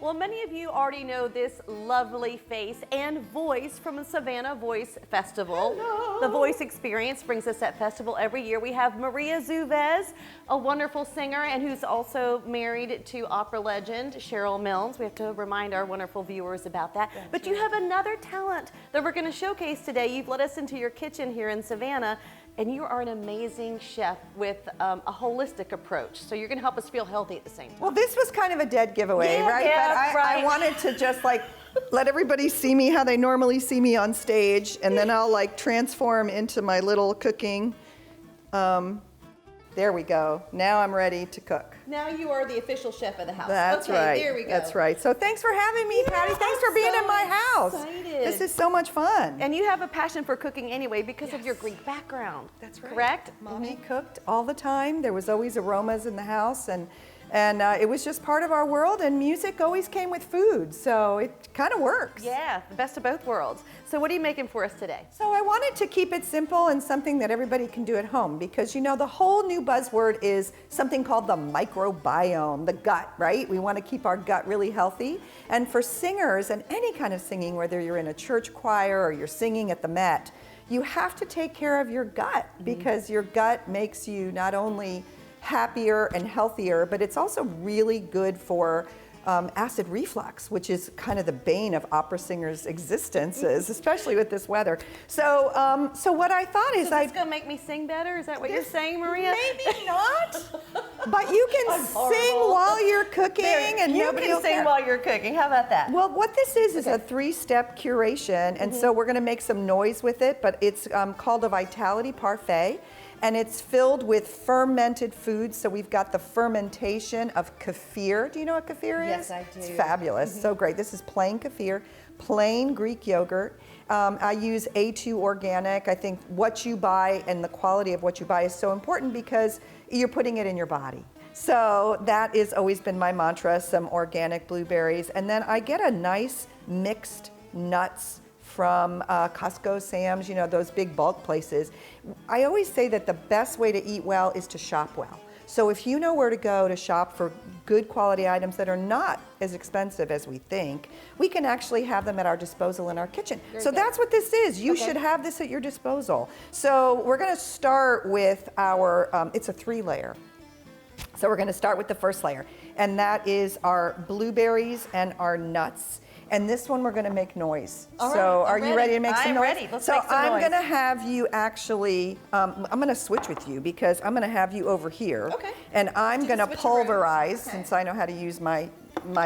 Well, many of you already know this lovely face and voice from the Savannah Voice Festival. Hello. The Voice Experience brings us that festival every year. We have Maria Zouves, a wonderful singer and who's also married to opera legend Cheryl Milnes. We have to remind our wonderful viewers about that. But you have another talent that we're going to showcase today. You've let us into your kitchen here in Savannah, and you are an amazing chef with a holistic approach. So you're going to help us feel healthy at the same time. Well, this was kind of a dead giveaway, right? Yeah, But I wanted to just like let everybody see me how they normally see me on stage, and then I'll like transform into my little cooking. There we go. Now I'm ready to cook. Now you are the official chef of the house. That's okay, right. There we go. That's right. So thanks for having me, Patty. Thanks for being in my house. Excited. This is so much fun. And you have a passion for cooking anyway because of your Greek background. That's right. Correct? Mommy cooked all the time. There was always aromas in the house, and it was just part of our world, and music always came with food, so it kind of works. Yeah, the best of both worlds. So what are you making for us today? So I wanted to keep it simple and something that everybody can do at home, because you know the whole new buzzword is something called the microbiome, the gut, right? We want to keep our gut really healthy. And for singers and any kind of singing, whether you're in a church choir or you're singing at the Met, you have to take care of your gut, because your gut makes you not only happier and healthier, but it's also really good for acid reflux, which is kind of the bane of opera singers' existences, especially with this weather. So, so what I thought is, it's gonna make me sing better? Is that what you're saying, Maria? Maybe not, but you can sing while you're cooking, and nobody will can sing care. while you're cooking. How about that? Well, what this is a three-step curation, and so we're going to make some noise with it, but it's called a Vitality Parfait. And it's filled with fermented foods. So we've got the fermentation of kefir. Do you know what kefir is? Yes, I do. It's fabulous, so great. This is plain kefir, plain Greek yogurt. I use A2 organic. I think what you buy and the quality of what you buy is so important because you're putting it in your body. So that has always been my mantra, some organic blueberries. And then I get a nice mixed nuts from Costco, Sam's, you know, those big bulk places. I always say that the best way to eat well is to shop well. So if you know where to go to shop for good quality items that are not as expensive as we think, we can actually have them at our disposal in our kitchen. So that's what this is. You should have this at your disposal. So we're gonna start with our, it's a 3-layer. So we're gonna start with the first layer, and that is our blueberries and our nuts. And this one we're going to make noise. So are you ready to make some noise? I'm ready. Let's so make some I'm noise. going to have you actually, I'm going to switch with you because I'm going to have you over here. Okay. And I'm going to switch pulverize, around. Okay. since I know how to use my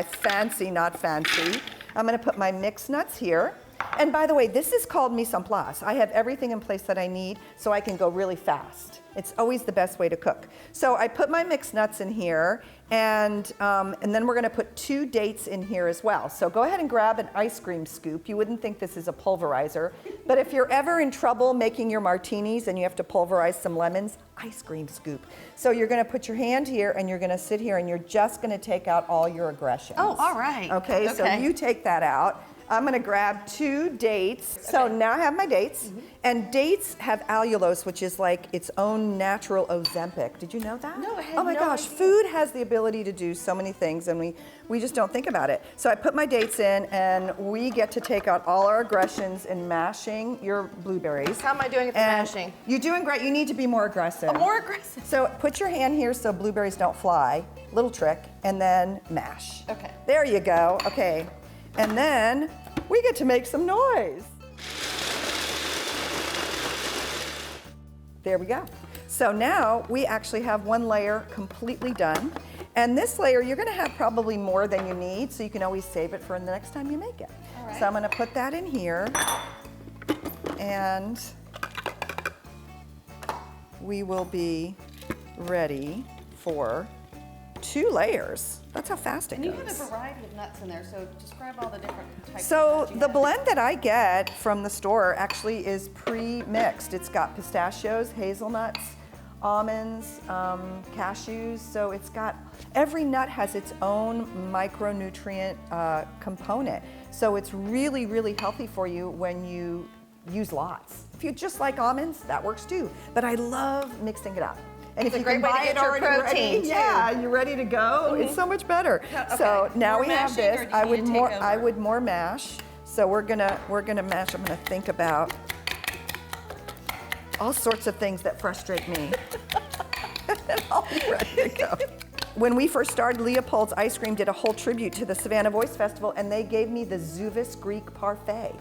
fancy, not fancy. I'm going to put my mixed nuts here. And by the way, this is called mise en place. I have everything in place that I need so I can go really fast. It's always the best way to cook. So I put my mixed nuts in here, and then we're gonna put 2 dates in here as well. So go ahead and grab an ice cream scoop. You wouldn't think this is a pulverizer, but if you're ever in trouble making your martinis and you have to pulverize some lemons, ice cream scoop. So you're gonna put your hand here and you're gonna sit here and you're just gonna take out all your aggressions. Oh, all right. Okay, so you take that out. I'm gonna grab 2 dates. So now I have my dates, and dates have allulose, which is like its own natural Ozempic. Did you know that? No, I had Oh my no gosh, idea. food has the ability to do so many things, and we just don't think about it. So I put my dates in, and we get to take out all our aggressions in mashing your blueberries. How am I doing at the And mashing? You're doing great. You need to be more aggressive. More aggressive. So put your hand here so blueberries don't fly. Little trick, and then mash. Okay. There you go. Okay. And then we get to make some noise. There we go. So now we actually have 1 layer completely done. And this layer, you're gonna have probably more than you need, so you can always save it for the next time you make it. All right. So I'm gonna put that in here, and we will be ready for 2 layers. That's how fast it And goes. you have a variety of nuts in there, so describe all the different types So of nuts you the have. blend that I get from the store actually is pre-mixed. It's got pistachios, hazelnuts, almonds, cashews. So it's got, every nut has its own micronutrient component. So it's really, really healthy for you when you use lots. If you just like almonds, that works too. But I love mixing it up. And if It's a you great can way to buy get it your already protein, ready, too. yeah, you're ready to go. It's so much better. Okay. So now More we have mashing, or this. do you need to take I over? would more mash. So we're gonna mash. I'm gonna think about all sorts of things that frustrate me. And I'll be ready to go. When we first started, Leopold's Ice Cream did a whole tribute to the Savannah Voice Festival, and they gave me the Zouves Greek Parfait.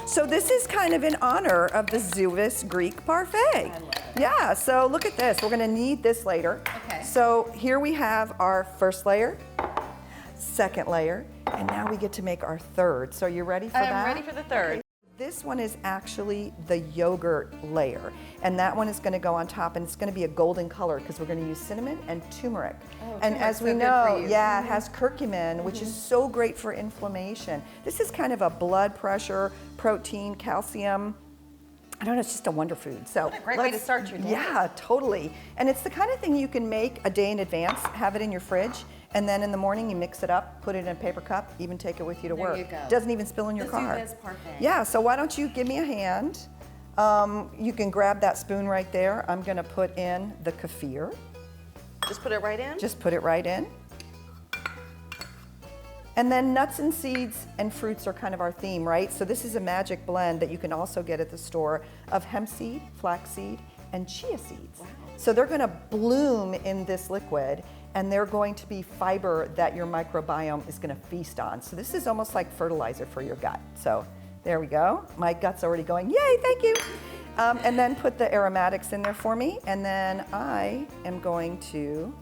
So this is kind of in honor of the Zouves Greek Parfait. I love it. Yeah, so look at this. We're gonna need this later. Okay. So here we have our first layer, second layer, and now we get to make our third. So you ready for that? I'm ready for the third. Okay. This one is actually the yogurt layer, and that one is going to go on top, and it's going to be a golden color because we're going to use cinnamon and turmeric. Oh, and turmeric's as we so good know, for you. yeah, it has curcumin, which is so great for inflammation. This is kind of a blood pressure, protein, calcium. I don't know, it's just a wonder food. So What a great way to start your day. Yeah, totally. And it's the kind of thing you can make a day in advance, have it in your fridge, and then in the morning you mix it up, put it in a paper cup, even take it with you to There work. you go. Doesn't even spill in your The car. Zouves Parfait. Yeah, so why don't you give me a hand? You can grab that spoon right there. I'm gonna put in the kefir. Just put it right in? Just put it right in. And then nuts and seeds and fruits are kind of our theme, right? So this is a magic blend that you can also get at the store of hemp seed, flaxseed, and chia seeds. Wow. So they're gonna bloom in this liquid, and they're going to be fiber that your microbiome is gonna feast on. So this is almost like fertilizer for your gut. So there we go. My gut's already going, yay, thank you. And then put the aromatics in there for me, and then I am going to,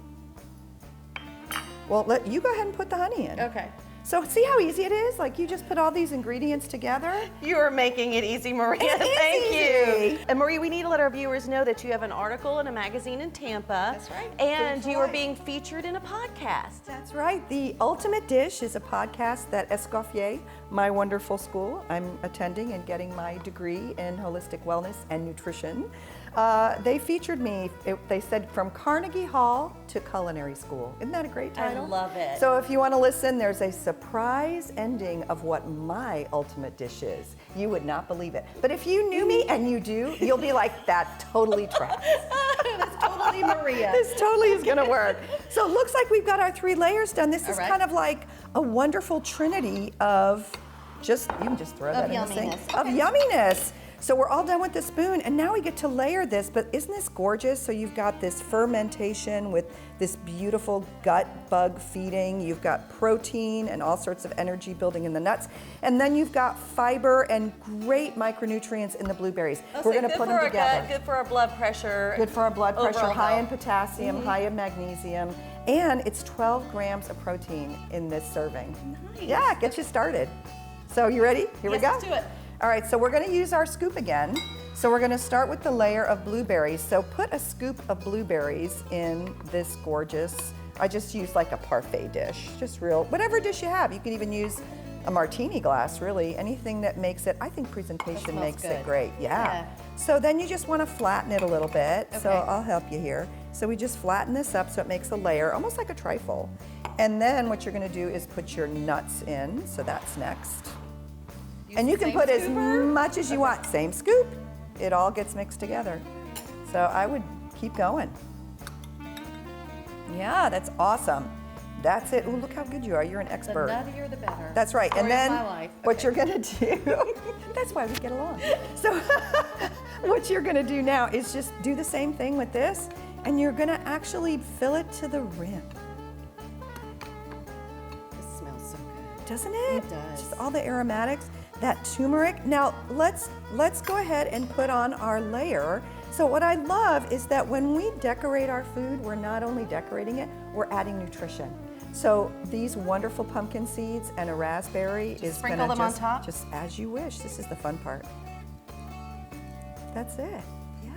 well, let you go ahead and put the honey in. Okay. So see how easy it is? Like you just put all these ingredients together. You are making it easy, Maria. It is Thank easy. you. And Maria, we need to let our viewers know that you have an article in a magazine in Tampa. That's right. And Food for you are Life. being featured in a podcast. That's right. The Ultimate Dish is a podcast that Escoffier, my wonderful school, I'm attending and getting my degree in holistic wellness and nutrition. They featured me. They said from Carnegie Hall to culinary school. Isn't that a great title? I love it. So if you want to listen, there's a surprise ending of what my ultimate dish is. You would not believe it. But if you knew me, and you do, you'll be like, that totally tracks. That's totally Maria. This totally is gonna work. So it looks like we've got our 3 layers done. This is right. kind of like a wonderful trinity of just, you can just throw that in the sink. yumminess. Of yumminess. So we're all done with the spoon, and now we get to layer this, but isn't this gorgeous? So you've got this fermentation with this beautiful gut bug feeding. You've got protein and all sorts of energy building in the nuts. And then you've got fiber and great micronutrients in the blueberries. We're gonna put them together. Gut, good for our blood pressure. Good for our blood pressure, Overall high in health. potassium, high in magnesium, and it's 12 grams of protein in this serving. Nice. Yeah, get you started. So you ready? Here we Yes, go. let's do it. All right, so we're gonna use our scoop again. So we're gonna start with the layer of blueberries. So put a scoop of blueberries in this gorgeous, I just used like a parfait dish, just real, whatever dish you have. You can even use a martini glass, really, anything that makes it, I think presentation smells makes it good. great, Yeah. So then you just wanna flatten it a little bit. So Okay. I'll help you here. So we just flatten this up so it makes a layer, almost like a trifle. And then what you're gonna do is put your nuts in, so that's next. And you can same put as scooper? much as you want, same scoop. It all gets mixed together. So I would keep going. Yeah, that's awesome. That's it. Ooh, look how good you are. You're an The expert. nuttier, the better. That's right. Story And then of my life. what Okay. you're gonna do, that's why we get along. So what you're gonna do now is just do the same thing with this, and you're gonna actually fill it to the rim. This smells so good. Doesn't it? It does. Just all the aromatics, that turmeric. Now let's go ahead and put on our layer. So what I love is that when we decorate our food, we're not only decorating it, we're adding nutrition. So these wonderful pumpkin seeds and a raspberry is sprinkle gonna them on top? just as you wish. This is the fun part. That's it. Yeah.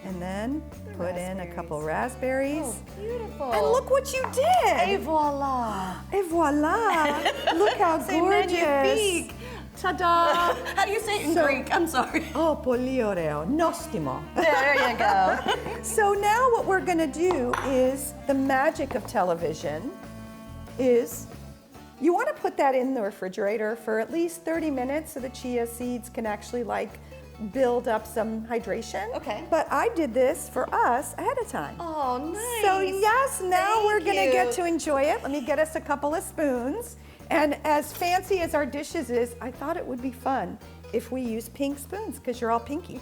And then put in a couple raspberries. Oh, beautiful. And look what you did! Et voila. Et voila! Look how C'est gorgeous! magnifique. Ta-da. How do you say it in So- Greek? I'm sorry. Oh, polioreo, nostimo. There you go. So now what we're gonna do is, the magic of television is, you wanna put that in the refrigerator for at least 30 minutes so the chia seeds can actually like build up some hydration. Okay. But I did this for us ahead of time. Oh, nice. So yes, now Thank we're gonna get you. to enjoy it. Let me get us a couple of spoons. And as fancy as our dishes is, I thought it would be fun if we use pink spoons, because you're all pinky.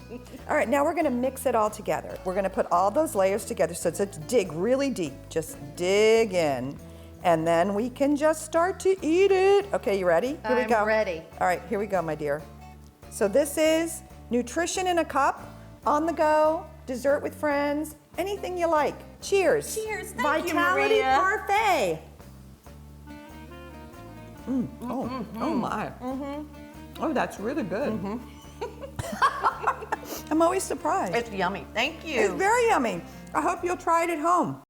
All right, now we're gonna mix it all together. We're gonna put all those layers together, so let's dig really deep. Just dig in. And then we can just start to eat it. Okay, you ready? Here we go. I'm ready. All right, here we go, my dear. So this is nutrition in a cup, on the go, dessert with friends, anything you like. Cheers. Cheers. Thank you, Vitality Maria. Parfait. Oh my. Oh, that's really good. I'm always surprised. It's yummy. Thank you. It's very yummy. I hope you'll try it at home.